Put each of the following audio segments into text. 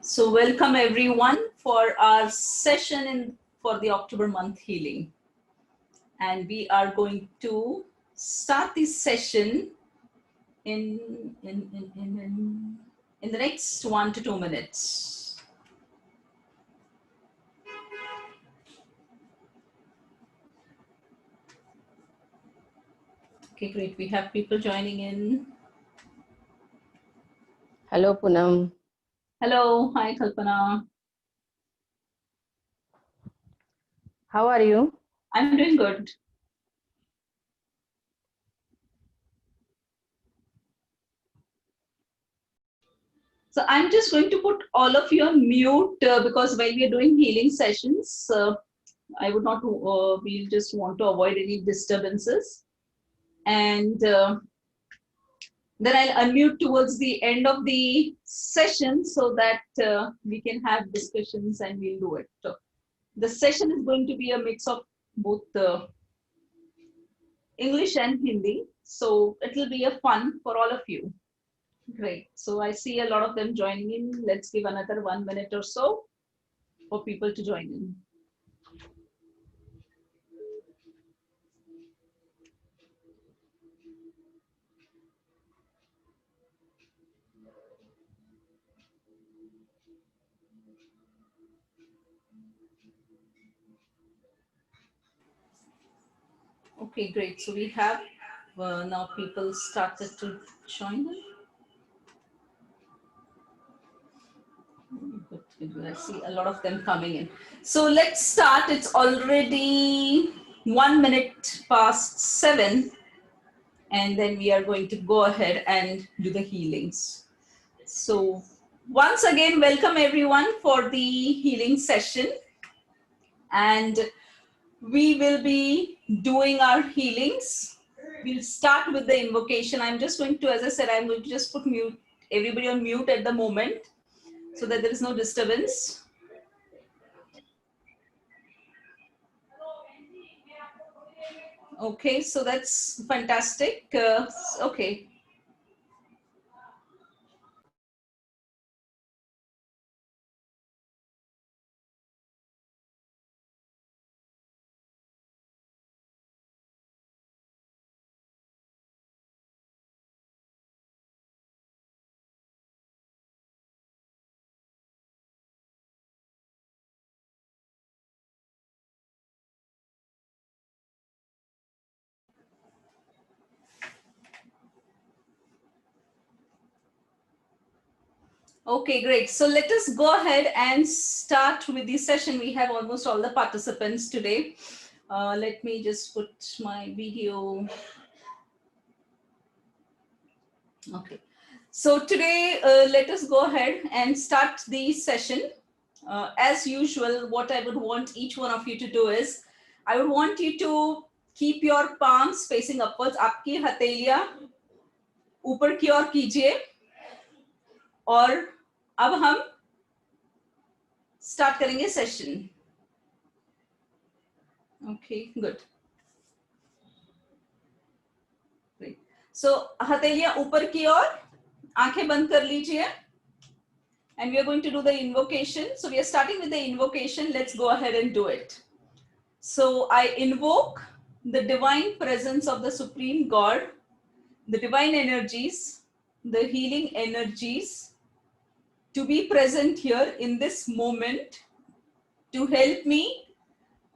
So welcome everyone for our session for the October month healing. And we are going to start this session in the next 1 to 2 minutes. Okay, great. We have people joining in. Hello, Poonam. Hello. Hi, Kalpana. How are you? I'm doing good. So I'm just going to put all of you on mute because while we are doing healing sessions, I would not, we just want to avoid any disturbances. And then I'll unmute towards the end of the session so that we can have discussions and we'll do it. So the session is going to be a mix of both English and Hindi. So it will be a fun for all of you. Great. So I see a lot of them joining in. Let's give another 1 minute or so for people to join in. Okay, great. So we have now people started to join in. I see a lot of them coming in. So let's start. It's already 1 minute past 7. And then we are going to go ahead and do the healings. So once again, welcome everyone for the healing session. And we will be doing our healings. We'll start with the invocation. I'm just going to, as I said, I'm going to just put mute, everybody on mute at the moment so that there is no disturbance. Okay, so that's fantastic. Okay. Okay, great. So let us go ahead and start with the session. We have almost all the participants today. Let me just put my video. Okay. So today, let us go ahead and start the session. As usual, what I would want each one of you to do is, I would want you to keep your palms facing upwards. आपकी हथेलियां ऊपर की ओर कीजिए और अब हम start करेंगे session. Okay, good. Great. So हथेलियां ऊपर की ओर, आंखें बंद कर लीजिए. And we are going to do the invocation. So we are starting with the invocation. Let's go ahead and do it. So I invoke the divine presence of the Supreme God, the divine energies, the healing energies to be present here in this moment to help me,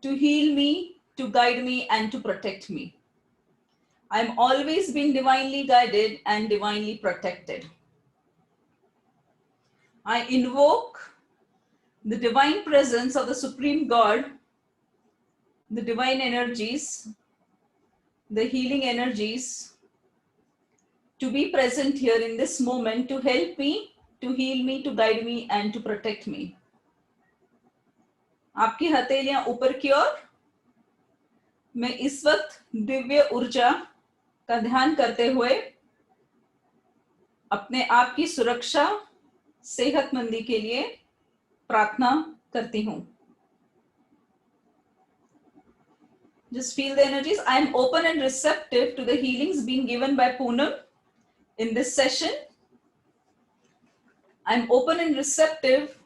to heal me, to guide me, and to protect me. I'm always being divinely guided and divinely protected. I invoke the divine presence of the Supreme God, the divine energies, the healing energies to be present here in this moment to help me, to heal me, to guide me, and to protect me. आपकी हथेलियां ऊपर की ओर. मैं इस वक्त दिव्य ऊर्जा का ध्यान करते हुए अपने आप की सुरक्षा, सेहतमंदी के लिए प्रार्थना करती हूं. Just feel the energies. I am open and receptive to the healings being given by Poonam In this session, I'm open and receptive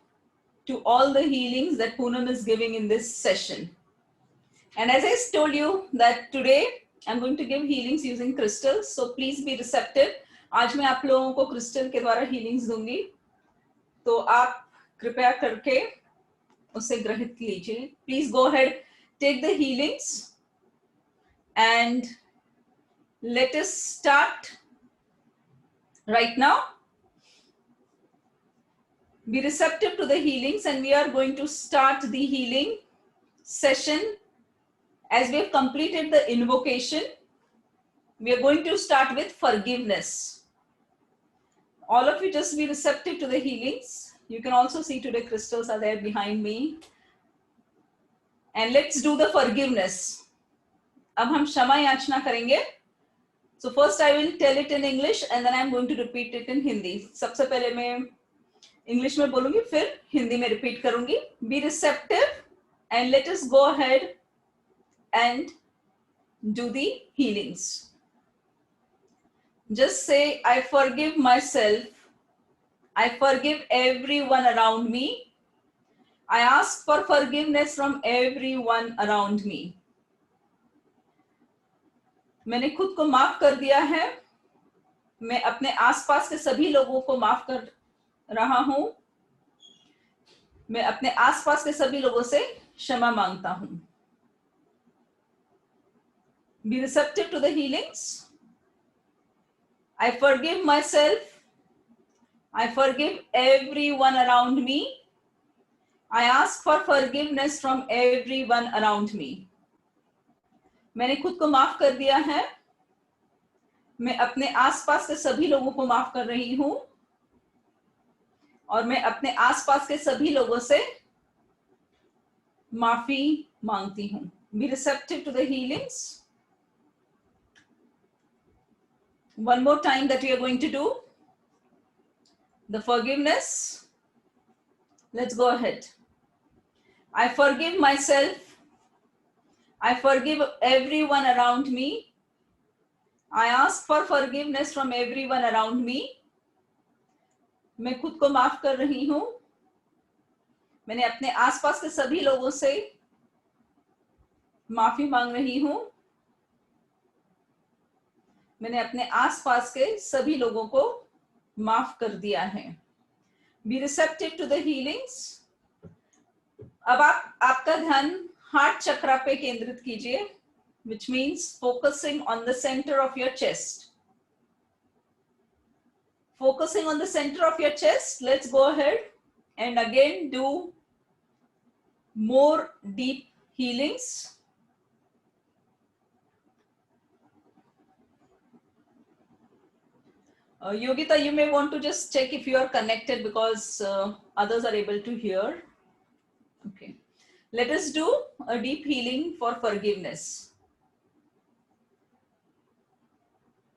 to all the healings that Poonam is giving in this session. And as I told you that today I'm going to give healings using crystals, so please be receptive. आज मैं आप लोगों को crystal के द्वारा healings दूंगी, तो आप कृपया करके उसे ग्रहित लीजिए. Please go ahead, take the healings, and let us start right now. Be receptive to the healings, and we are going to start the healing session. As we have completed the invocation, we are going to start with forgiveness. All of you just be receptive to the healings. You can also see today crystals are there behind me. And let's do the forgiveness. अब हम क्षमा याचना करेंगे. So first I will tell it in English and then I'm going to repeat it in Hindi. सबसे पहले मैं English में बोलूंगी, फिर हिंदी में रिपीट करूंगी. Be receptive and let us go ahead and do the healings. Just say, I forgive myself. I forgive everyone around me. I ask for forgiveness from everyone around me. मैंने खुद को माफ कर दिया है. मैं अपने आसपास के सभी लोगों को माफ कर रहा हूं. मैं अपने आसपास के सभी लोगों से क्षमा मांगता हूं. Be receptive to the healings. I forgive myself. I forgive everyone around me. I ask for forgiveness from everyone around me. मैंने खुद को माफ कर दिया है. मैं अपने आसपास के सभी लोगों को माफ कर रही हूं और मैं अपने आसपास के सभी लोगों से माफी मांगती हूं. Be receptive to the healings. One more time that we are going to do the forgiveness. Let's go ahead. I forgive myself. I forgive everyone around me. I ask for forgiveness from everyone around me. मैं खुद को माफ कर रही हूं. मैंने अपने आसपास के सभी लोगों से माफी मांग रही हूं. मैंने अपने आसपास के सभी लोगों को माफ कर दिया है. Be receptive to the healings. अब आपका ध्यान हार्ट चक्रा पे केंद्रित कीजिए, which means focusing on the center of your chest. Focusing on the center of your chest, let's go ahead and again do more deep healings. Yogita, you may want to just check if you are connected because others are able to hear. Okay. Let us do a deep healing for forgiveness.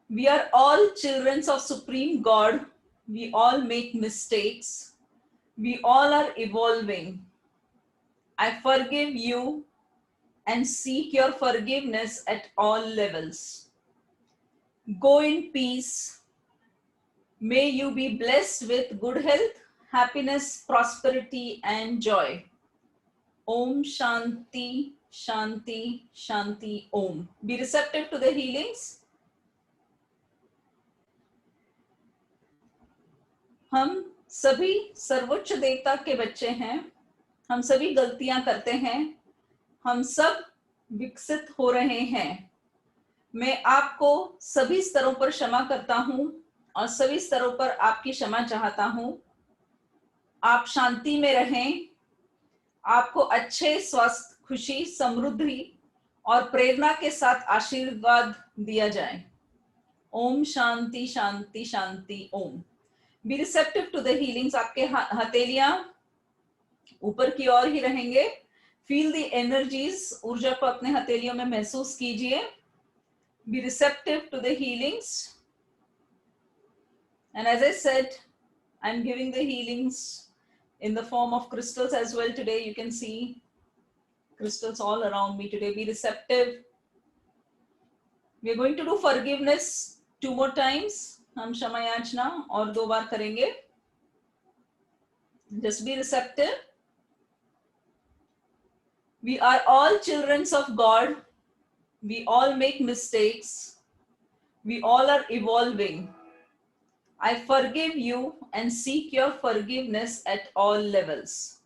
We are all children of Supreme God. We all make mistakes. We all are evolving. I forgive you and seek your forgiveness at all levels. Go in peace. May you be blessed with good health, happiness, prosperity, and joy. Om Shanti, Shanti, Shanti, Om. Be receptive to the healings. हम सभी सर्वोच्च देवता के बच्चे हैं. हम सभी गलतियां करते हैं. हम सब विकसित हो रहे हैं. मैं आपको सभी स्तरों पर क्षमा करता हूं और सभी स्तरों पर आपकी क्षमा चाहता हूं. आप शांति में रहें. आपको अच्छे स्वास्थ्य, खुशी, समृद्धि और प्रेरणा के साथ आशीर्वाद दिया जाए. ओम शांति शांति Shanti Om. Be receptive to the healings. आपके हथेलियां ऊपर की ओर ही रहेंगे. Feel the energies. ऊर्जा को अपने हथेलियों में महसूस कीजिए. Be receptive to the healings. And as I said, I'm giving the healings in the form of crystals as well today. You can see crystals all around me today. Be receptive. We're going to do forgiveness 2 more times. हम क्षमा याचना और 2 बार करेंगे. Just be receptive. We are all children of God. We all make mistakes. We all are evolving. I forgive you and seek your forgiveness at all levels.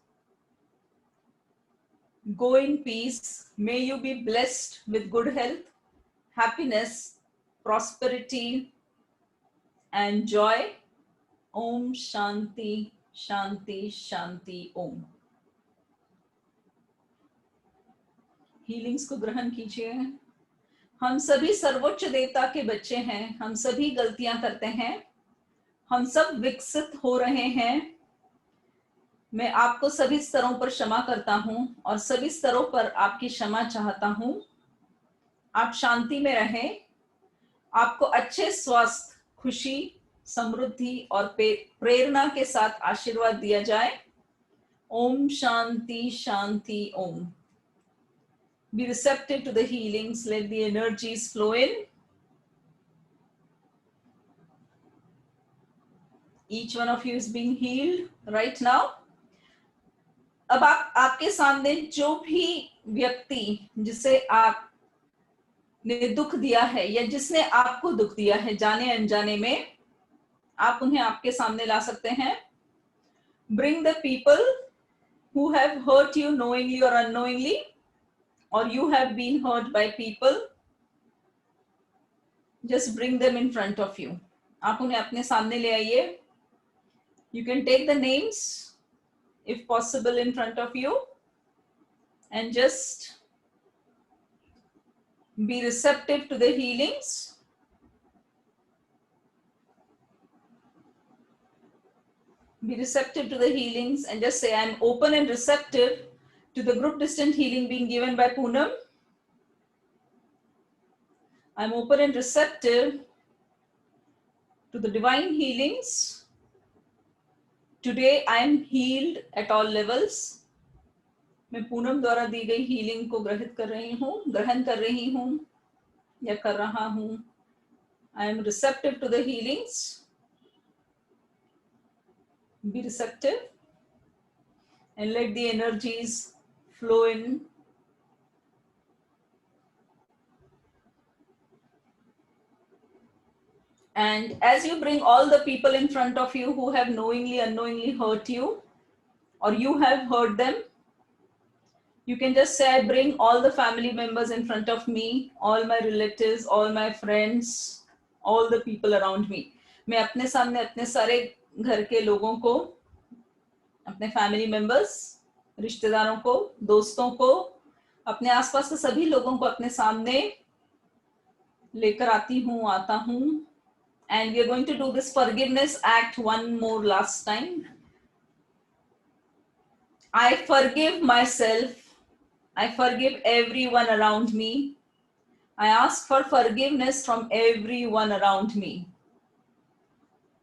Go in peace. May you be blessed with good health, happiness, prosperity, and joy. Om Shanti, Shanti, Shanti, Om. Healings को ग्रहण कीजिए. हम सभी सर्वोच्च देवता के बच्चे हैं. हम सभी गलतियां करते हैं. हम सब विकसित हो रहे हैं. मैं आपको सभी स्तरों पर क्षमा करता हूं और सभी स्तरों पर आपकी क्षमा चाहता हूं. आप शांति में रहें. आपको अच्छे स्वास्थ्य, खुशी, समृद्धि और प्रेरणा के साथ आशीर्वाद दिया जाए. Om Shanti Shanti Om. Be receptive to the healings. Let the energies flow in. Each one of you is being healed right now. अब आपके सामने जो भी व्यक्ति जिसे आपने दुख दिया है या जिसने आपको दुख दिया है जाने अनजाने में, आप उन्हें आपके सामने ला सकते हैं. Bring the people who have hurt you knowingly or unknowingly, or you have been hurt by people. Just bring them in front of you. आप उन्हें अपने सामने ले आइए. You can take the names if possible in front of you and just be receptive to the healings. Be receptive to the healings and just say, I'm open and receptive to the group distant healing being given by Poonam. I'm open and receptive to the divine healings. Today I am healed at all levels. मैं पूनम द्वारा दी गई healing को ग्रहित कर रही हूँ, ग्रहण कर रही हूँ या कर रहा हूँ. I am receptive to the healings. Be receptive and let the energies flow in. And as you bring all the people in front of you who have knowingly, unknowingly hurt you, or you have hurt them, you can just say, I bring all the family members in front of me, all my relatives, all my friends, all the people around me. मैं अपने सामने अपने सारे घर के लोगों को, अपने फैमिली मेंबर्स, रिश्तेदारों को, दोस्तों को, अपने आसपास के सभी लोगों को अपने सामने लेकर आती हूँ, आता हूँ. And we are going to do this forgiveness act one more last time. I forgive myself. I forgive everyone around me. I ask for forgiveness from everyone around me.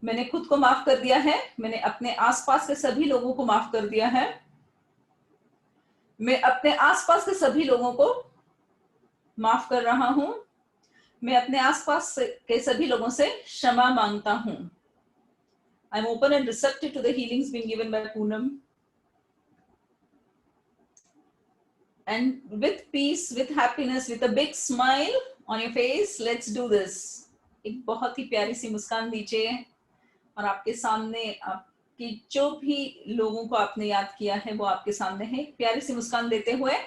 मैंने खुद को माफ कर दिया है. मैंने अपने आसपास के सभी लोगों को माफ कर दिया है. मैं अपने आसपास के सभी लोगों को माफ कर रहा हूं. मैं अपने आसपास के सभी लोगों से क्षमा मांगता हूं. I'm open and receptive to the healings being given by Poonam. And with peace, with happiness, with a big smile on your face, let's do this. एक बहुत ही प्यारी सी मुस्कान दीजिए और आपके सामने आपकी जो भी लोगों को आपने याद किया है वो आपके सामने है. एक प्यारी सी मुस्कान देते हुए,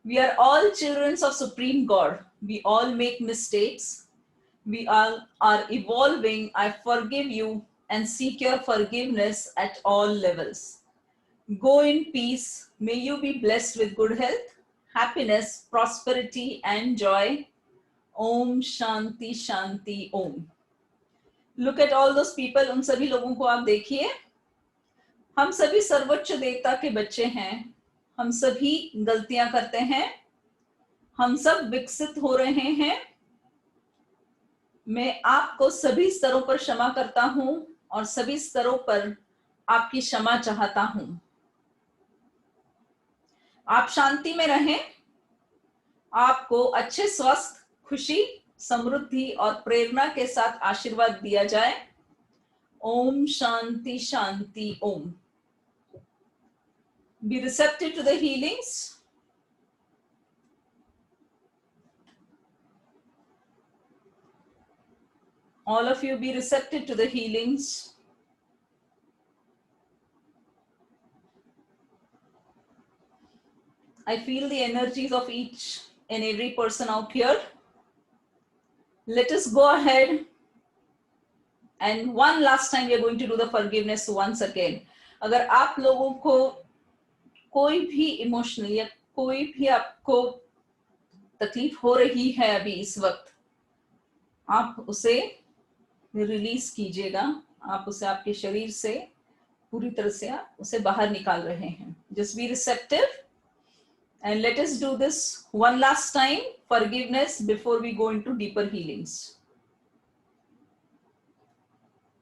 We are all children of Supreme God. We all make mistakes. We all are evolving. I forgive you and seek your forgiveness at all levels. Go in peace. May you be blessed with good health, happiness, prosperity, and joy. Om Shanti Shanti Om. Look at all those people. उन सभी लोगों को आप देखिए. हम सभी सर्वोच्च देवता के बच्चे हैं. हम सभी गलतियां करते हैं. हम सब विकसित हो रहे हैं. मैं आपको सभी स्तरों पर क्षमा करता हूं और सभी स्तरों पर आपकी क्षमा चाहता हूं. आप शांति में रहें. आपको अच्छे स्वास्थ्य, खुशी समृद्धि और प्रेरणा के साथ आशीर्वाद दिया जाए। Om Shanti Shanti Om. Be receptive to the healings. All of you be receptive to the healings. I feel the energies of each and every person out here. Let us go ahead and one last time we are going to do the forgiveness once again. अगर आप लोगों को कोई भी emotional या कोई भी आपको तकलीफ हो रही है अभी इस वक्त, आप उसे रिलीज कीजिएगा। आप उसे आपके शरीर से पूरी तरह से आप उसे बाहर निकाल रहे हैं। Just be receptive and let us do this one last time, forgiveness, before we go into deeper healings.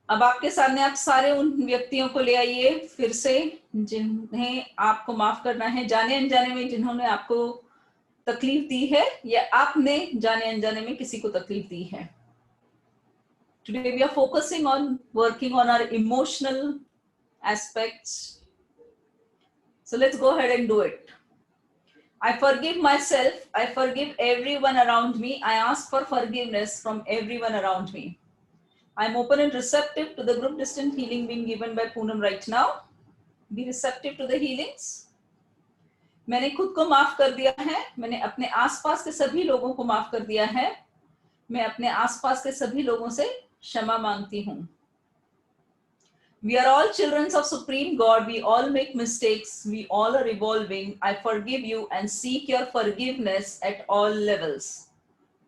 अब आपके सामने आप सारे उन व्यक्तियों को ले आइए फिर से जिन्हें आपको माफ करना है, जाने अनजाने में जिन्होंने आपको तकलीफ दी है या आपने जाने अनजाने में किसी को तकलीफ दी है। Today we are focusing on working on our emotional aspects. So let's go ahead and do it. I forgive myself. I forgive everyone around me. I ask for forgiveness from everyone around me. I'm open and receptive to the group distant healing being given by Poonam right now. Be receptive to the healings. मैंने खुद को माफ कर दिया है। मैंने अपने आसपास के सभी लोगों को माफ कर दिया है। मैं अपने आसपास के सभी लोगों से क्षमा मांगती हूँ। We are all children of Supreme God. We all make mistakes. We all are evolving. I forgive you and seek your forgiveness at all levels.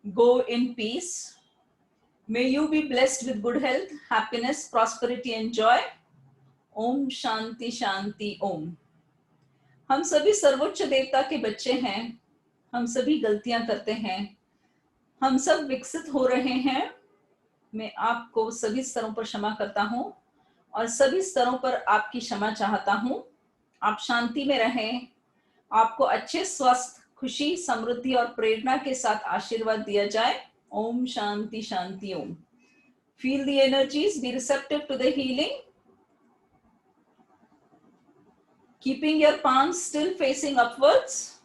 Go in peace. May you be blessed with good health, happiness, prosperity and joy. Om Shanti Shanti Om. हम सभी सर्वोच्च देवता के बच्चे हैं। हम सभी गलतियां करते हैं। हम सब विकसित हो रहे हैं। मैं आपको सभी स्तरों पर क्षमा करता हूं और सभी स्तरों पर आपकी क्षमा चाहता हूं। आप शांति में रहें। आपको अच्छे स्वास्थ्य, खुशी, समृद्धि और प्रेरणा के साथ आशीर्वाद दिया जाए। Om Shanti Shanti Om. Feel the energies, be receptive to the healing. Keeping your palms still facing upwards.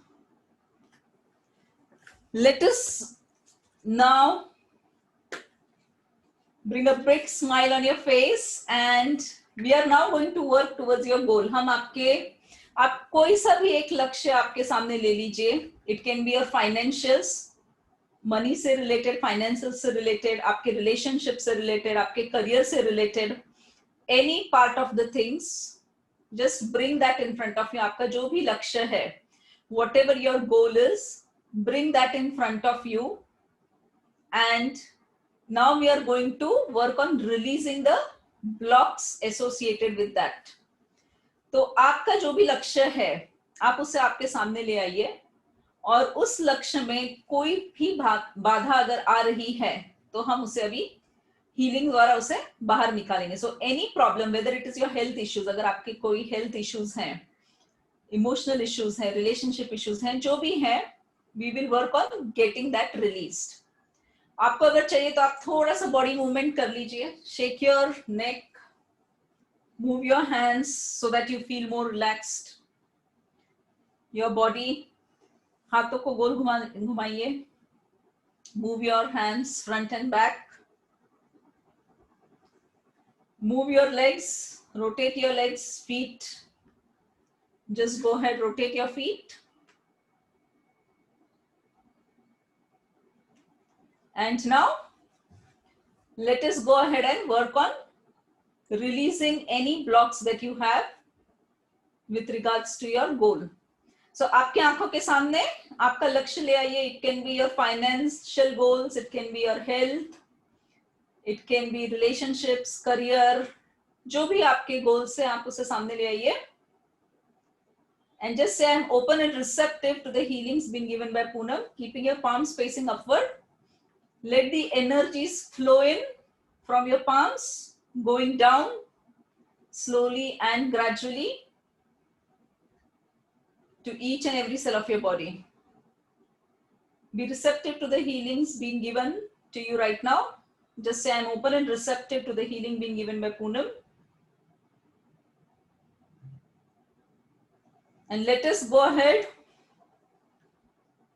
Let us now bring a big smile on your face and we are now going to work towards your goal. हम आप कोई सा भी एक लक्ष्य आपके सामने ले लीजिए। It can be your financials, money से रिलेटेड, फाइनेंशियल से रिलेटेड, आपके रिलेशनशिप से रिलेटेड, आपके करियर से related, any part of the things, just bring that in front of you. आपका जो भी लक्ष्य है, whatever your goal is, bring that in front of you and now we are going to work on releasing the blocks associated with that. तो आपका जो भी लक्ष्य है, आप उसे आपके सामने ले आइए और उस लक्ष्य में कोई भी बाधा अगर आ रही है तो हम उसे अभी हीलिंग द्वारा उसे बाहर निकालेंगे। So any problem, whether it is your health issues, अगर आपके कोई हेल्थ इश्यूज हैं, इमोशनल इश्यूज हैं, रिलेशनशिप इश्यूज हैं, जो भी हैं, we will work on getting that released. आपको अगर चाहिए तो आप थोड़ा सा बॉडी मूवमेंट कर लीजिए। Shake your neck, move your hands so that you feel more relaxed. Your body, हाथों को गोल घुमाइए। Move your hands front and back. Move your legs, rotate your legs, feet, just go ahead, rotate your feet. And now let us go ahead and work on releasing any blocks that you have with regards to your goal. So आपके आंखों के सामने आपका लक्ष्य ले आइए। It can be your financial goals, it can be your health, it can be relationships, career, जो भी आपके goals हैं आप उसे सामने ले आइए। And just say I'm open and receptive to the healings being given by Poonam, keeping your palms facing upward. Let the energies flow in from your palms, going down slowly and gradually to each and every cell of your body. Be receptive to the healings being given to you right now. Just say I'm open and receptive to the healing being given by Poonam. And let us go ahead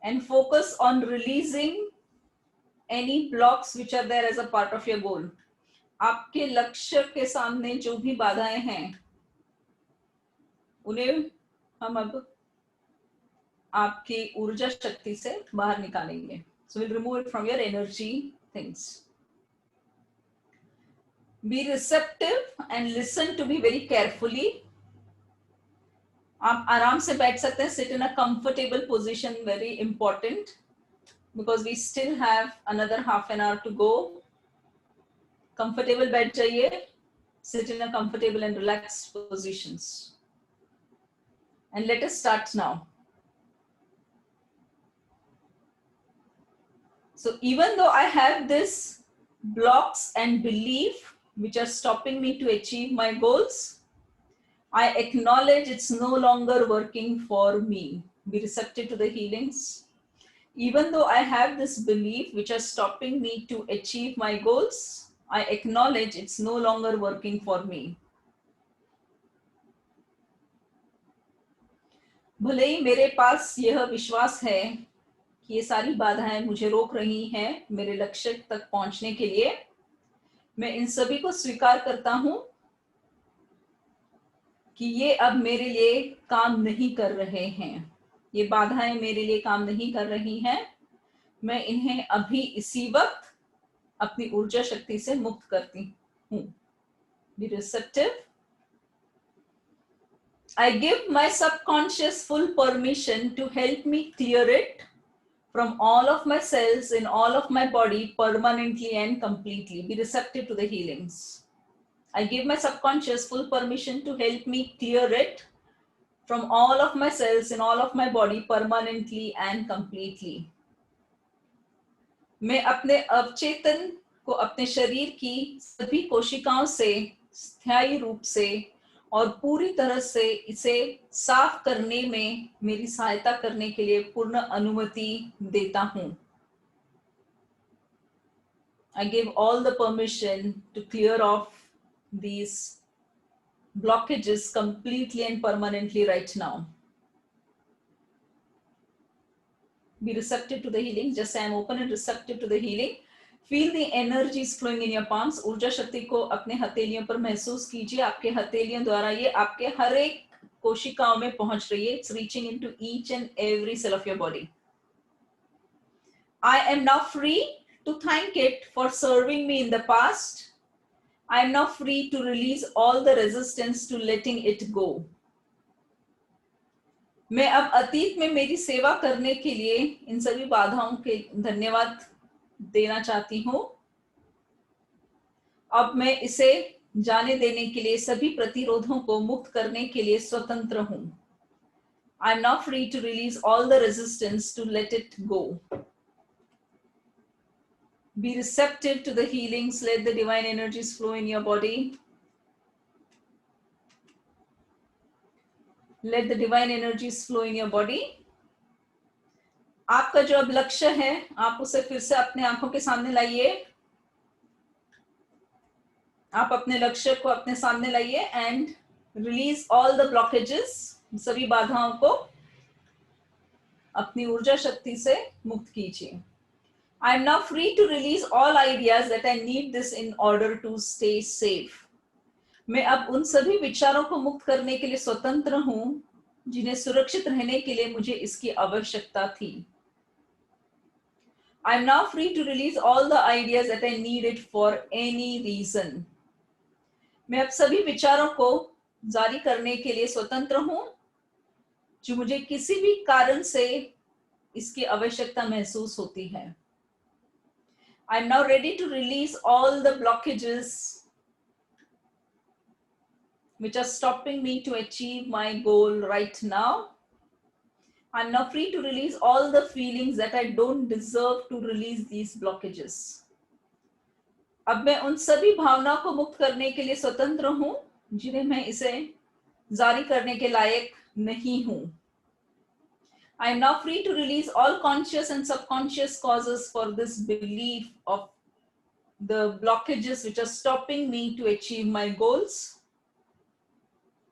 and focus on releasing any blocks which are there as a part of your goal. आपके लक्ष्य के सामने जो भी बाधाएं हैं उन्हें हम अब आपकी ऊर्जा शक्ति से बाहर निकालेंगे. So we'll remove it from your energy things. Be receptive and listen to me very carefully. आप आराम से बैठ सकते हैं. Sit in a comfortable position, very important, because we still have another half an hour to go. Comfortable बैठ जाइए. Sit in a comfortable and relaxed positions. And let us start now. So even though I have this blocks and belief which are stopping me to achieve my goals, I acknowledge it's no longer working for me. Be receptive to the healings. Even though I have this belief which are stopping me to achieve my goals, I acknowledge it's no longer working for me. भले ही मेरे पास यह विश्वास है कि ये सारी बाधाएं मुझे रोक रही हैं मेरे लक्ष्य तक पहुंचने के लिए, मैं इन सभी को स्वीकार करता हूं कि ये अब मेरे लिए काम नहीं कर रहे हैं. ये बाधाएं मेरे लिए काम नहीं कर रही हैं. मैं इन्हें अभी इसी वक्त अपनी ऊर्जा शक्ति से मुक्त करती हूं. Be receptive. I give my subconscious full permission to help me clear it from all of my cells in all of my body permanently and completely. Be receptive to the healings. I give my subconscious full permission to help me clear it from all of my cells in all of my body permanently and completely. मैं अपने अवचेतन को अपने शरीर की सभी कोशिकाओं से स्थायी रूप से और पूरी तरह से इसे साफ करने में मेरी सहायता करने के लिए पूर्ण अनुमति देता हूं. I give all the permission to clear off these blockages completely and permanently right now. Be receptive to the healing. Just say I'm open and receptive to the healing. Feel the energies flowing in your palms. ऊर्जा शक्ति को अपने हथेलियों पर महसूस कीजिए. आपके हथेलियों द्वारा ये आपके हर एक कोशिकाओं में पहुंच रही है. It's reaching into each and every cell of your body. I am now free to thank it for serving me in the past. I am now free to release all the resistance to letting it go. मैं अब अतीत में मेरी सेवा करने के लिए इन सभी बाधाओं के धन्यवाद देना चाहती हूं. अब मैं इसे जाने देने के लिए सभी प्रतिरोधों को मुक्त करने के लिए स्वतंत्र हूं. I am now free to release all the resistance to let it go. Be receptive to the healings. Let the divine energies flow in your body. Let the divine energies flow in your body. आपका जो अब लक्ष्य है आप उसे फिर से अपने आंखों के सामने लाइए. आप अपने लक्ष्य को अपने सामने लाइए and release all the blockages. सभी बाधाओं को अपनी ऊर्जा शक्ति से मुक्त कीजिए. I am now free to release all ideas that I need this in order to stay safe. मैं अब उन सभी विचारों को मुक्त करने के लिए स्वतंत्र हूं जिन्हें सुरक्षित रहने के लिए मुझे इसकी आवश्यकता थी. I am now free to release all the ideas that I needed for any reason. मैं अब सभी विचारों को जारी करने के लिए स्वतंत्र हूं जो मुझे किसी भी कारण से इसकी आवश्यकता महसूस होती है. I am now ready to release all the blockages which are stopping me to achieve my goal right now. I'm now free to release all the feelings that I don't deserve to release these blockages. अब मैं उन सभी भावनाओं को मुक्त करने के लिए स्वतंत्र हूं जिन्हें मैं इसे जारी करने के लायक नहीं हूं. I am now free to release all conscious and subconscious causes for this belief of the blockages which are stopping me to achieve my goals.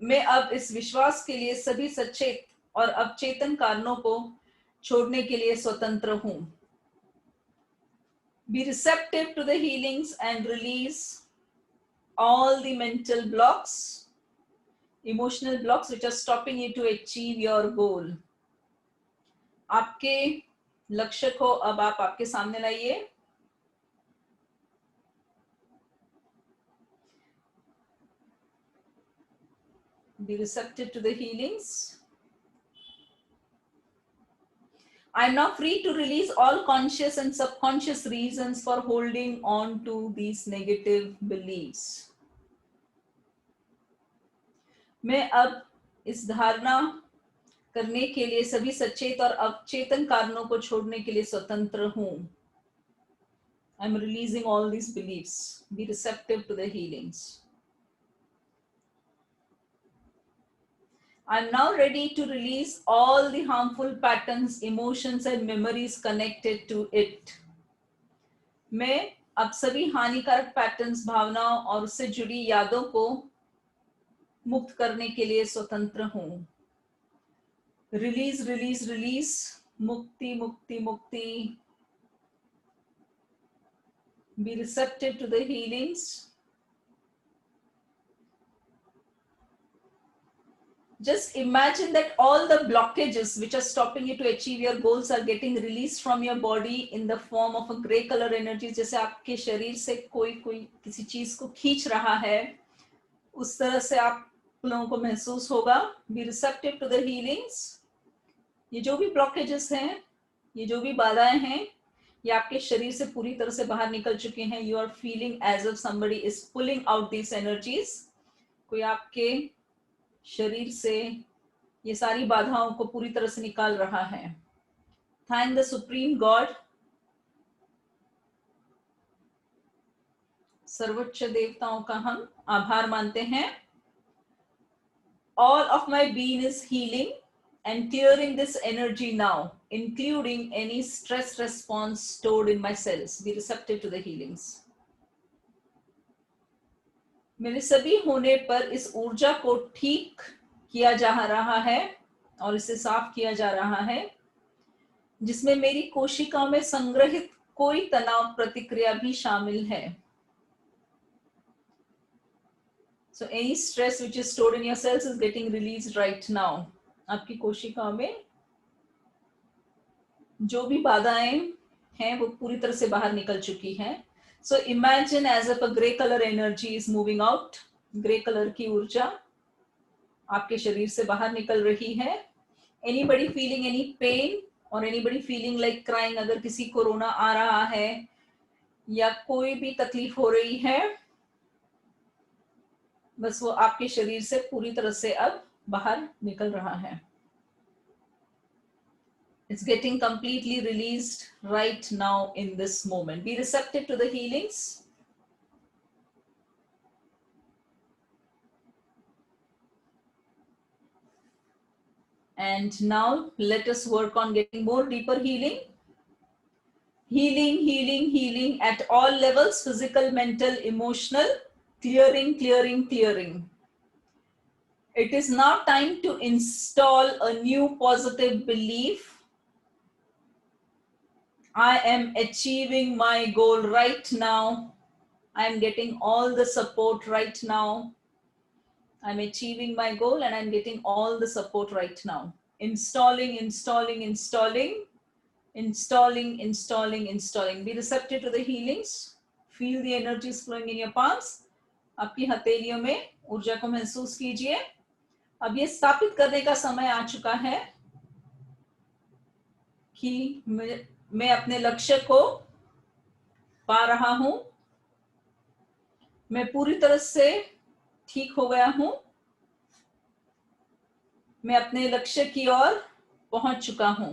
मैं अब इस विश्वास के लिए सभी सचेत और अवचेतन कारणों को छोड़ने के लिए स्वतंत्र हूं. Be receptive to the healings and release all the mental blocks, emotional blocks which are stopping you to achieve your goal. आपके लक्ष्य को अब आप आपके सामने लाइए. Be receptive to the healings. I am now free to release all conscious and subconscious reasons for holding on to these negative beliefs. मैं अब इस धारणा करने के लिए सभी सचेत और अवचेतन कारणों को छोड़ने के लिए स्वतंत्र हूं. I am releasing all these beliefs. Be receptive to the healings. I am now ready to release all the harmful patterns, emotions and memories connected to it. मैं अब सभी हानिकारक पैटर्न्स, भावनाओं और उससे जुड़ी यादों को मुक्त करने के लिए स्वतंत्र हूं. रिलीज रिलीज रिलीज, मुक्ति मुक्ति मुक्ति. Be receptive to the healings. Just imagine that all the blockages which are stopping you to achieve your goals are getting released from your body in the form of a gray color energy. जैसे आपके शरीर से कोई किसी चीज को खींच रहा है, उस तरह से आप लोगों को महसूस होगा. Be receptive to the healings. ये जो भी blockages हैं, ये जो भी बाधाएं हैं, ये आपके शरीर से पूरी तरह से बाहर निकल चुके हैं. You are feeling as if somebody is pulling out these energies. कोई आपके शरीर से ये सारी बाधाओं को पूरी तरह से निकाल रहा है. Thank the Supreme God. सर्वोच्च देवताओं का हम आभार मानते हैं. All of my being is healing and clearing this energy now, including any stress response stored in my cells. Be receptive to the healings. मेरे सभी होने पर इस ऊर्जा को ठीक किया जा रहा है और इसे साफ किया जा रहा है, जिसमें मेरी कोशिकाओं में संग्रहित कोई तनाव प्रतिक्रिया भी शामिल है. So any stress which is stored in your cells is getting released right now. आपकी कोशिकाओं में जो भी बाधाएं हैं वो पूरी तरह से बाहर निकल चुकी हैं. So imagine as if a gray color energy is moving out. Gray color की ऊर्जा आपके शरीर से बाहर निकल रही है. Anybody feeling any pain or anybody feeling like crying? अगर किसी को रोना आ रहा है या कोई भी तकलीफ हो रही है, बस वो आपके शरीर से पूरी तरह से अब बाहर निकल रहा है. It's getting completely released right now in this moment. Be receptive to the healings. And now let us work on getting more deeper healing. Healing, healing, healing at all levels, physical, mental, emotional, clearing, clearing, clearing. It is now time to install a new positive belief. I am achieving my goal right now. I am getting all the support right now. I'm achieving my goal and I'm getting all the support right now. Installing, installing, installing, installing, installing, installing. Be receptive to the healings. Feel the energies flowing in your palms. आपकी हथेलियों में ऊर्जा को महसूस कीजिए. अब ये स्थापित करने का समय आ चुका है कि मैं अपने लक्ष्य को पा रहा हूं. मैं पूरी तरह से ठीक हो गया हूं. मैं अपने लक्ष्य की ओर पहुंच चुका हूं.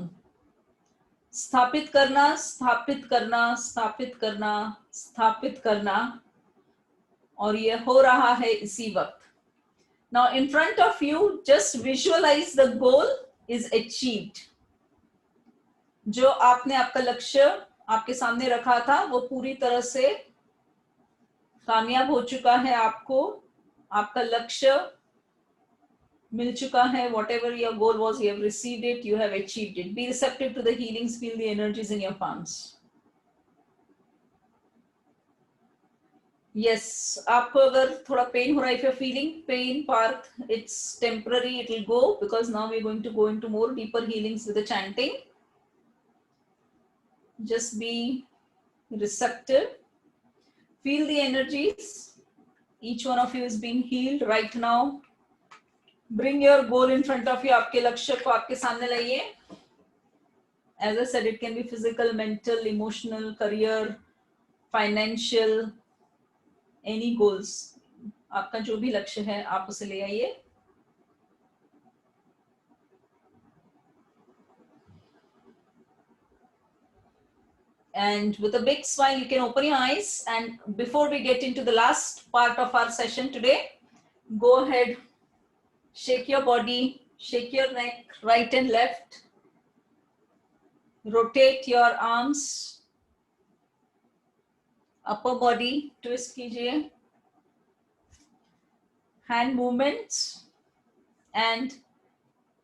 स्थापित करना, स्थापित करना, स्थापित करना, स्थापित करना, और ये हो रहा है इसी वक्त. Now in front of you, just visualize the goal is achieved. जो आपने आपका लक्ष्य आपके सामने रखा था वो पूरी तरह से कामयाब हो चुका है, आपको आपका लक्ष्य मिल चुका है. whatever your goal was, you have received it, you have achieved it. Be receptive to the healings, feel the energies in your palms. Yes, आपको अगर थोड़ा पेन हो रहा है, if you're feeling pain, Parth, it's temporary, it will go, because now we're going to go into more deeper healings with the chanting. Just be receptive, feel the energies. Each one of you is being healed right now. Bring your goal in front of you. आपके लक्ष्य को आपके सामने लाइए. As I said, it can be physical, mental, emotional, career, financial, any goals. आपका जो भी लक्ष्य है आप उसे ले आइए. And with a big smile, you can open your eyes. And before we get into the last part of our session today, go ahead, shake your body, shake your neck, right and left. Rotate your arms, upper body, twist कीजिए. Hand movements, and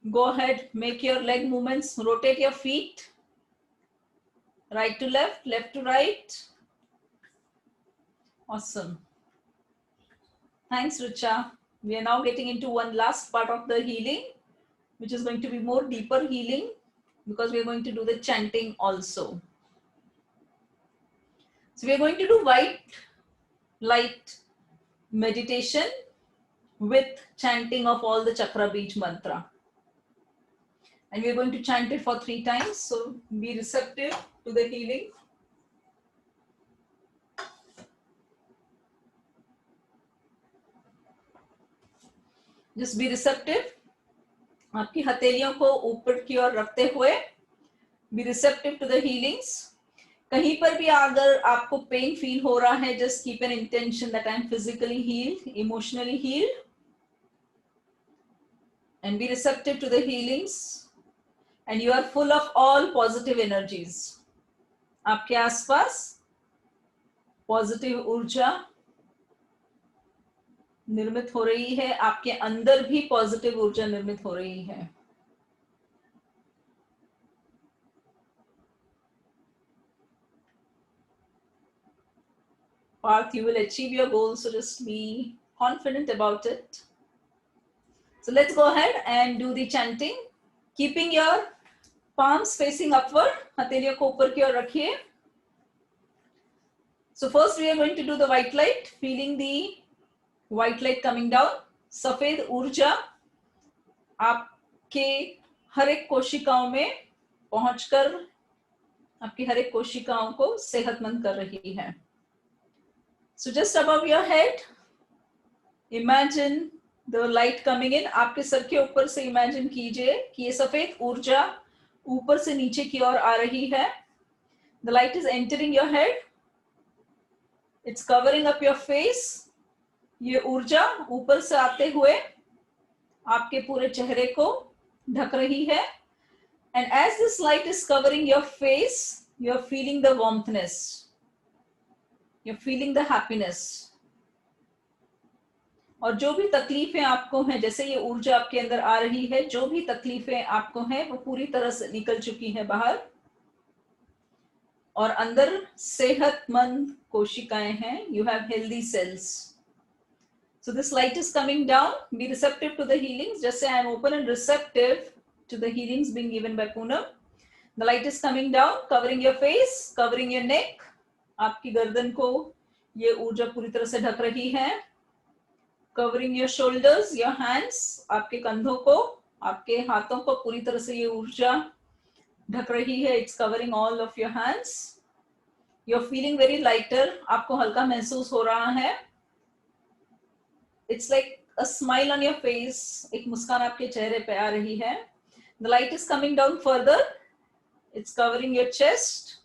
go ahead, make your leg movements. Rotate your feet, right to left, left to right. Awesome. Thanks, Richa. We are now getting into one last part of the healing, which is going to be more deeper healing, because we are going to do the chanting also. So we are going to do white light meditation with chanting of all the Chakra Beej mantra. And we are going to chant it for 3 times. So be receptive to the healing. Just be receptive. आपकी हथेलियों को ऊपर की ओर रखते हुए be receptive to the healings. कहीं पर भी अगर आपको पेन फील हो रहा है, just keep an intention that I am physically healed, emotionally healed, and be receptive to the healings. And you are full of all positive energies. आपके आसपास पॉजिटिव ऊर्जा निर्मित हो रही है, आपके अंदर भी पॉजिटिव ऊर्जा निर्मित हो रही है. Parth, you will achieve your goals, so just be confident about it. So let's go ahead and do the chanting, keeping your palms facing upward. हथेलियों को ऊपर की ओर रखिए. So first we are going to do the white light, feeling the white light coming down. सफेद ऊर्जा आपके हर एक कोशिकाओं में पहुंचकर आपकी हर एक कोशिकाओं को सेहतमंद कर रही है. So just above your head, imagine the light coming in. आपके सर के ऊपर से इमेजिन कीजिए कि ये सफेद ऊर्जा ऊपर से नीचे की ओर आ रही है. The light is entering your head. It's covering up your face. ये ऊर्जा ऊपर से आते हुए आपके पूरे चेहरे को ढक रही है. And as this light is covering your face, you're feeling the warmthness. You're feeling the happiness. और जो भी तकलीफें आपको हैं, जैसे ये ऊर्जा आपके अंदर आ रही है, जो भी तकलीफें आपको हैं वो पूरी तरह से निकल चुकी है बाहर, और अंदर सेहतमंद कोशिकाएं हैं. You have healthy cells. So this light is coming down. Be receptive to the healings. Just say I am open and receptive to the healings being given by Poonam. The light is coming down, covering your face, covering your neck. आपकी गर्दन को ये ऊर्जा पूरी तरह से ढक रही है. Covering your shoulders, your hands. आपके कंधों को, आपके हाथों को पूरी तरह से ये ऊर्जा ढक रही है. It's covering all of your hands. You're feeling very lighter. आपको हल्का महसूस हो रहा है. It's like a smile on your face. एक मुस्कान आपके चेहरे पे आ रही है. The light is coming down further. It's covering your chest.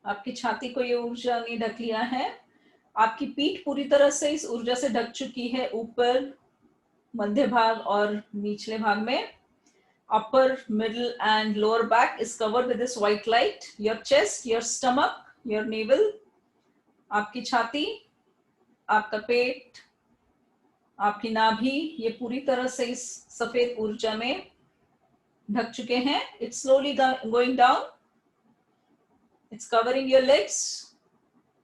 आपकी छाती को ये ऊर्जा ने ढक लिया है. आपकी पीठ पूरी तरह से इस ऊर्जा से ढक चुकी है, ऊपर, मध्य भाग और निचले भाग में. upper, middle and lower back is covered with this white light. Your chest, your stomach, your navel, आपकी छाती, आपका पेट, आपकी नाभि, ये पूरी तरह से इस सफेद ऊर्जा में ढक चुके हैं. It's slowly going down. It's covering your legs.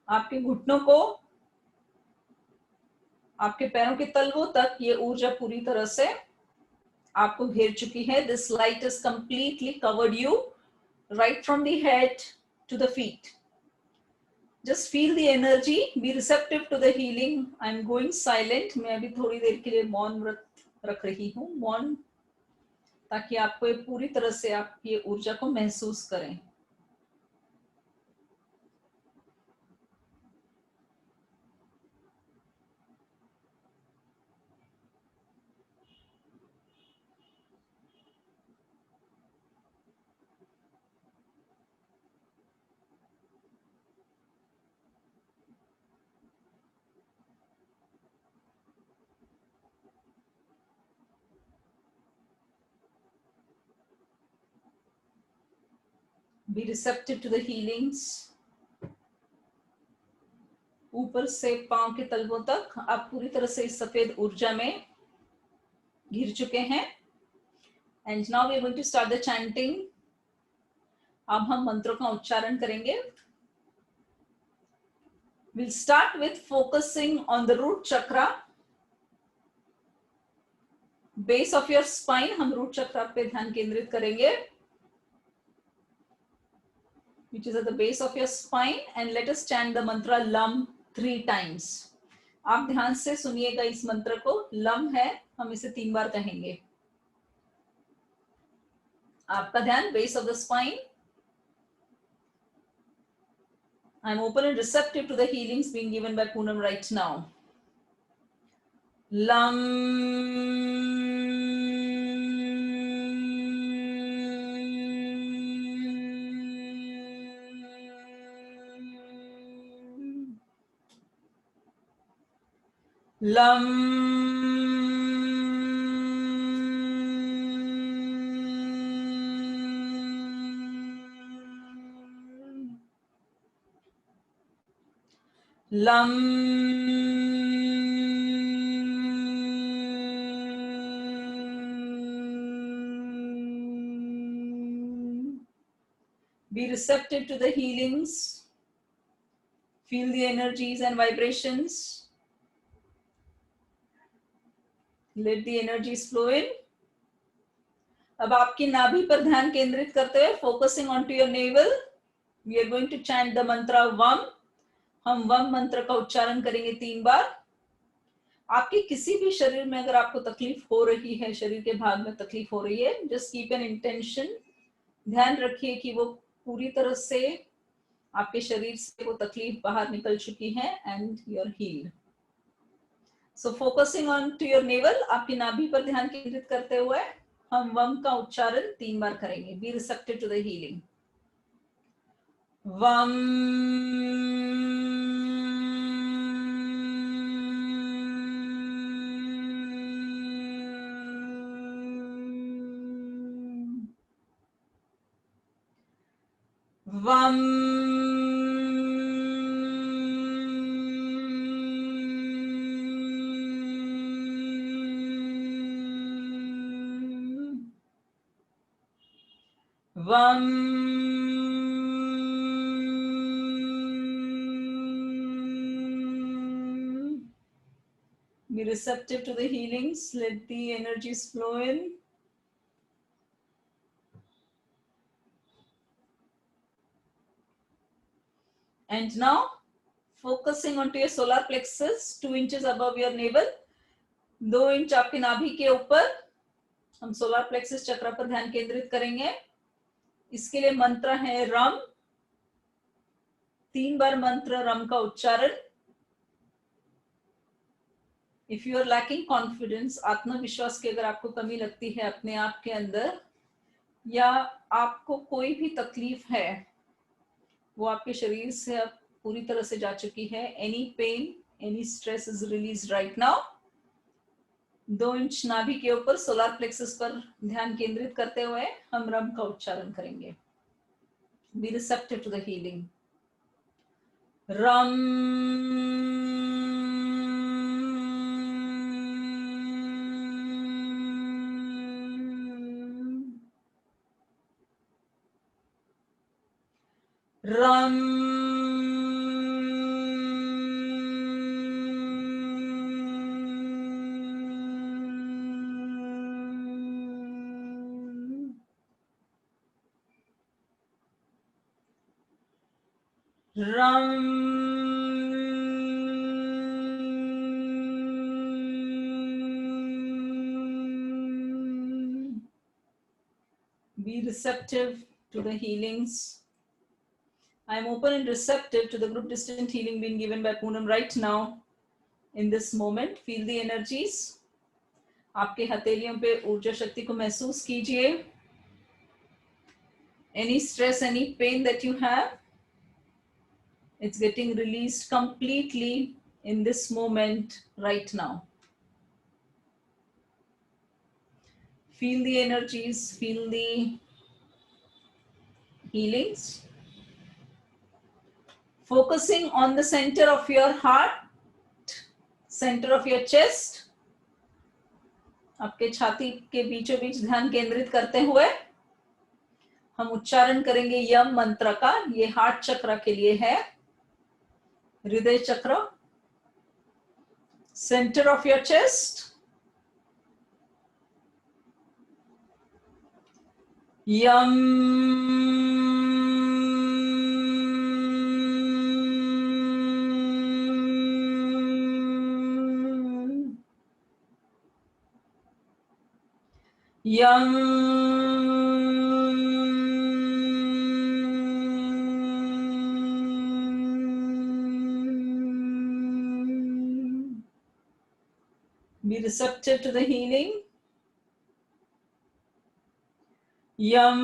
आपके घुटनों को, आपके पैरों के तलवों तक ये ऊर्जा पूरी तरह से आपको घेर चुकी है. This light has completely covered you right from the head to the feet. Just feel the energy. Be receptive to the healing. I'm going silent. मैं अभी थोड़ी देर के लिए मौन व्रत रख रही हूँ. मौन, ताकि आपको ये पूरी तरह से आपकी ऊर्जा को महसूस करें. Be receptive to the healings. ऊपर से पांव के तलवों तक आप पूरी तरह से इस सफेद ऊर्जा में घिर चुके हैं. And now we are going to start the chanting. अब हम मंत्रों का उच्चारण करेंगे. We'll start with focusing on the root chakra, base of your spine. हम root chakra पे ध्यान केंद्रित करेंगे, which is at the base of your spine, and let us chant the mantra LUM 3 times. आप ध्यान से सुनिएगा इस मंत्र को. लम है, हम इसे 3 बार कहेंगे. आपका ध्यान base of the spine. I'm open and receptive to the healings being given by Poonam right now. LUM. LUM. LUM. Be receptive to the healings. Feel the energies and vibrations. Let the energies flow in. अब आपकी नाभि पर ध्यान केंद्रित करते हुए, focusing onto your navel, we are going to chant the mantra VAM. हम वम मंत्र का उच्चारण करेंगे 3 बार. आपके किसी भी शरीर में अगर आपको तकलीफ हो रही है, शरीर के भाग में तकलीफ हो रही है, just keep an intention. ध्यान रखिए कि वो पूरी तरह से आपके शरीर से वो तकलीफ बाहर निकल चुकी है and you're healed. So focusing on to your navel, आपकी नाभि पर ध्यान केंद्रित करते हुए हम वम का उच्चारण 3 बार करेंगे. Be receptive to the healing. वम. वम. वम. Be receptive to the healings. Let the energies flow in. And now, focusing onto your solar plexus, 2 inches above your navel. 2 inch आपकी नाभि के ऊपर हम सोलर प्लेक्सस चक्र पर ध्यान केंद्रित करेंगे. इसके लिए मंत्र है रम. 3 बार मंत्र रम का उच्चारण. If you are lacking confidence, आत्मविश्वास की अगर आपको कमी लगती है अपने आप के अंदर, या आपको कोई भी तकलीफ है वो आपके शरीर से अब पूरी तरह से जा चुकी है, any pain, any stress is release right now. 2 inch नाभि के ऊपर सोलर प्लेक्सस पर ध्यान केंद्रित करते हुए हम रम का उच्चारण करेंगे. Be receptive to the healing. Ram. Ram. Ram. Be receptive to the healings. I am open and receptive to the group distant healing being given by Poonam right now. In this moment, feel the energies. आपके हथेलियों पे ऊर्जा शक्ति को महसूस कीजिए. Any stress, any pain that you have, it's getting released completely in this moment right now. Feel the energies, feel the healings. Focusing on the center of your heart, center of your chest. आपके छाती के बीचों बीच ध्यान केंद्रित करते हुए हम उच्चारण करेंगे यम मंत्र का. ये हार्ट चक्र के लिए है. हृदय चक्र, सेंटर ऑफ योर चेस्ट. यम. Yum. Be receptive to the healing. Yum.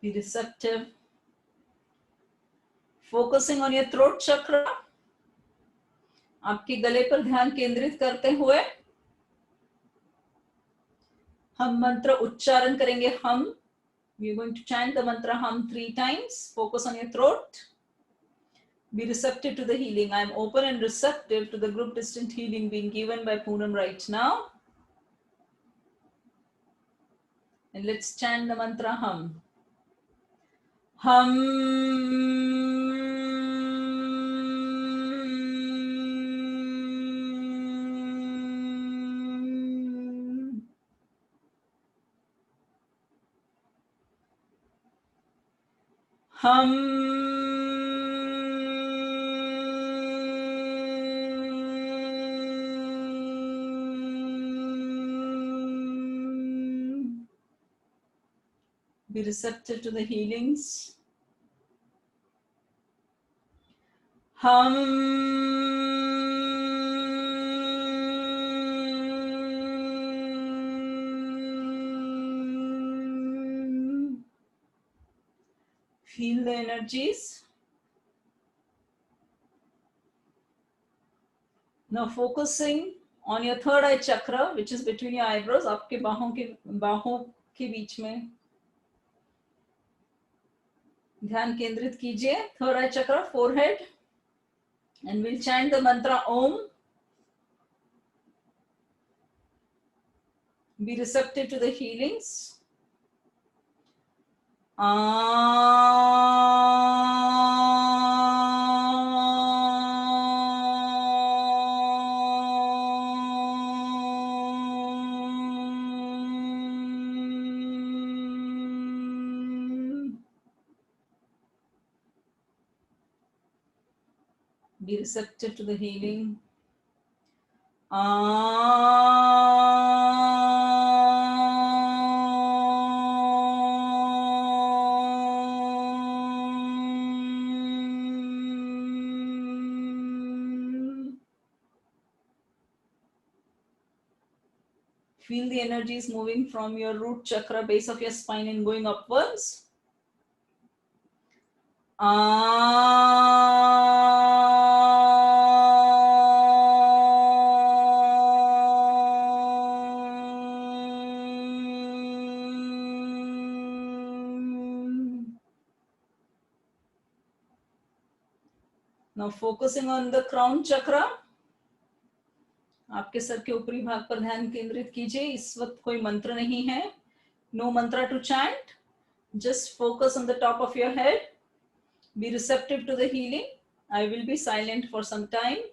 Be receptive. Focusing on your throat chakra. आपके गले पर ध्यान केंद्रित करते हुए हम मंत्र उच्चारण करेंगे. हम. We are going to chant the mantra hum 3 times. Focus on your throat. Be receptive to the healing. I am open and receptive to the group distant healing being given by Poonam right now. And let's chant the mantra hum. Hum. Hum. Be receptive to the healings. Hum. Feel the energies. Now focusing on your third eye chakra, which is between your eyebrows. आपके बाहों के बीच में ध्यान केंद्रित कीजिए. Third eye chakra, forehead. And we'll chant the mantra Om. Be receptive to the healings. Be receptive to the healing. Feel the energies moving from your root chakra, base of your spine, and going upwards. Now focusing on the crown chakra. आपके sir के ऊपरी भाग पर ध्यान केंद्रित कीजिए. इस वक्त कोई मंत्र नहीं है. No mantra to chant. Just focus on the top of your head. Be receptive to the healing. I will be silent for some time.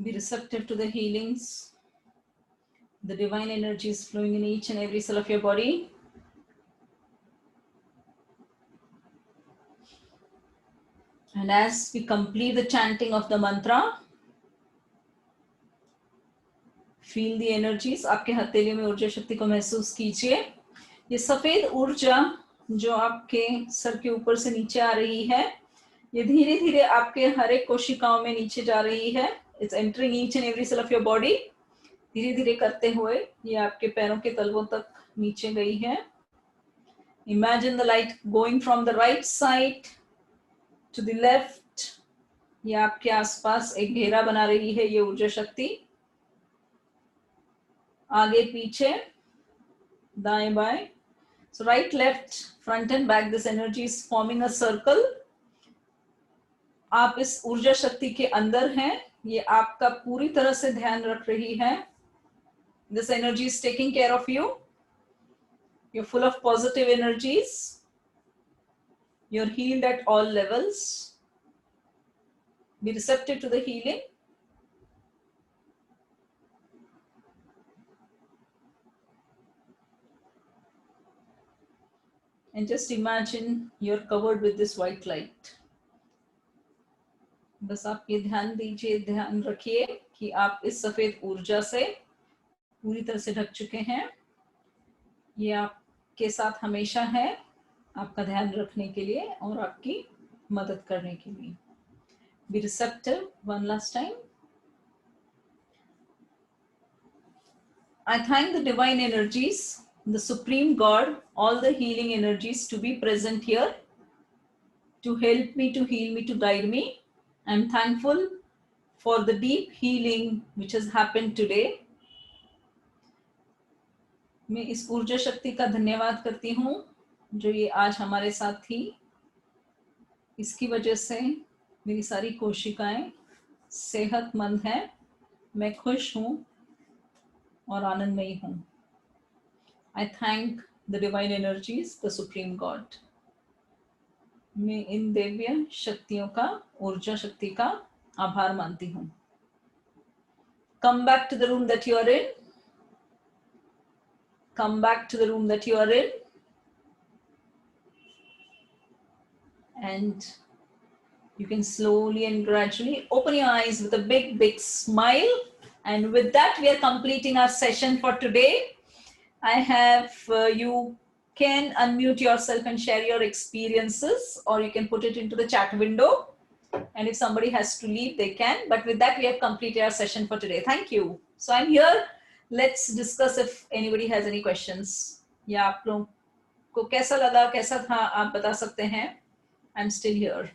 Be receptive to the healings. The divine energy is flowing in each and every cell of your body. And as we complete the chanting of the mantra, feel the energies. आपके हथेली में ऊर्जा शक्ति को महसूस कीजिए. ये सफेद ऊर्जा जो आपके सर के ऊपर से नीचे आ रही है, ये धीरे धीरे आपके हर एक कोशिकाओं में नीचे जा रही है. It's entering each and every cell of your body. धीरे धीरे करते हुए ये आपके पैरों के तलवों तक नीचे गई है. Imagine the light going from the right side to the left. ये आपके आसपास एक घेरा बना रही है ये ऊर्जा शक्ति. आगे पीछे, दाएं बाएं. So right, left, front and back, this energy is forming a circle. आप इस ऊर्जा शक्ति के अंदर हैं. ये आपका पूरी तरह से ध्यान रख रही है. This energy is taking care of you. You're full of positive energies. You're healed at all levels. Be receptive to the healing. And just imagine you're covered with this white light. बस आप ये ध्यान दीजिए, ध्यान रखिए कि आप इस सफेद ऊर्जा से पूरी तरह से ढक चुके हैं. ये आपके साथ हमेशा है, आपका ध्यान रखने के लिए और आपकी मदद करने के लिए. Be receptive. One last time. I thank the divine energies, the Supreme God, all the healing energies to be present here, to help me, to heal me, to guide me. I'm thankful for the deep healing which has happened today. मैं इस ऊर्जा शक्ति का धन्यवाद करती हूँ जो ये आज हमारे साथ थी. इसकी वजह से मेरी सारी कोशिकाएं सेहतमंद हैं, मैं खुश हूँ और आनंदमयी हूँ. I thank the divine energies, the Supreme God. मैं इन दिव्य शक्तियों का, ऊर्जा शक्ति का आभार मानती हूँ. Come back to the room that you are in. Come back to the room that you are in. And you can slowly and gradually open your eyes with a big, big smile. And with that, we are completing our session for today. I have, you can unmute yourself and share your experiences, or you can put it into the chat window. And if somebody has to leave, they can. But with that, we have completed our session for today. Thank you. So I'm here. Let's discuss if anybody has any questions. या आप लोगों को कैसा लगा, कैसा था, आप बता सकते हैं. I'm still here.